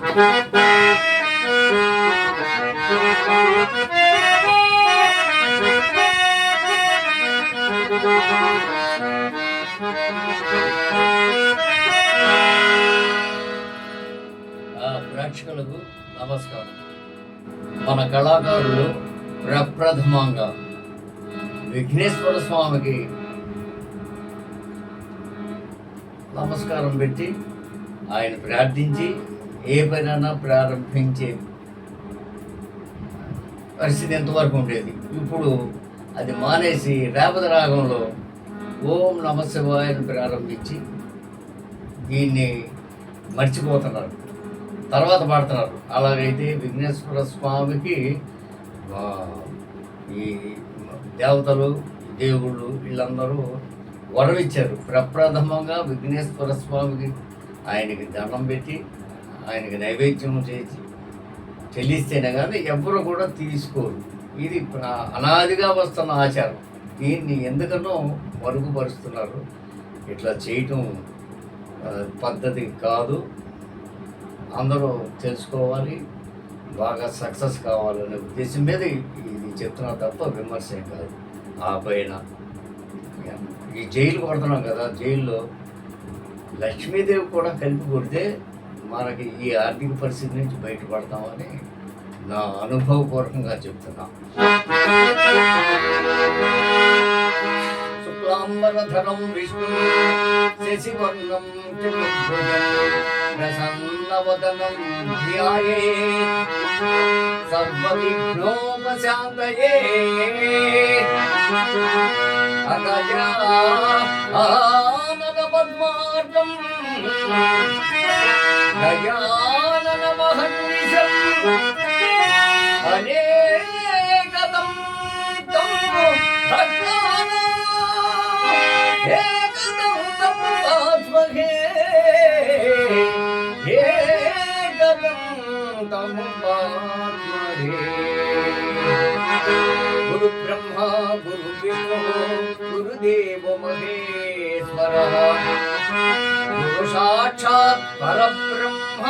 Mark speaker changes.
Speaker 1: ప్రేక్షకులకు నమస్కారం. మన కళాకారులు ప్రప్రథమంగా విఘ్నేశ్వర స్వామికి నమస్కారం పెట్టి ఆయన ప్రార్థించి ఏ పనైనా ప్రారంభించే పరిస్థితి ఎంతవరకు ఉండేది. ఇప్పుడు అది మానేసి రేపటి రాగంలో ఓం నమ శివాయని ప్రారంభించి దీన్ని మర్చిపోతున్నారు, తర్వాత పాడుతున్నారు. అలాగైతే విఘ్నేశ్వర స్వామికి ఈ దేవతలు దేవుళ్ళు వీళ్ళందరూ వరమిచ్చారు. ప్రప్రథమంగా విఘ్నేశ్వర స్వామికి ఆయనకి దండం పెట్టి ఆయనకి నైవేద్యం చేసి చెల్లిస్తేనే కానీ ఎవ్వరు కూడా తీసుకోరు. ఇది అనాదిగా వస్తున్న ఆచారం. దీన్ని ఎందుకనో మరుగుపరుస్తున్నారు. ఇట్లా చేయటం పద్ధతి కాదు. అందరూ తెలుసుకోవాలి, బాగా సక్సెస్ కావాలనే ఉద్దేశం మీద ఇది చెప్తున్నా తప్ప విమర్శ కాదు. ఆ పైన ఈ జైలు కొడుతున్నాం కదా, జైల్లో లక్ష్మీదేవి కూడా కలిపి కొడితే మనకి ఈ ఆర్థిక పరిస్థితి నుంచి బయటపడతామని నా అనుభవపూర్వకంగా చెప్తున్నా. శుక్లాంబరధరం విష్ణు శశివర్ణం ప్రసన్నవదనం ధ్యాయేత్ సర్వవిఘ్నోపశాంతయే. అగజానన పద్మార్గం గజానన మహర్నిశం అనేకదం తం భక్తానాం ఏకదం తం ఆత్మహే ఏకదం తం ఆత్మహే. గురు బ్రహ్మ గురు విష్ణు గురుదేవ మహేశ్వర గురు సాక్షాత్ పరబ్రహ్మ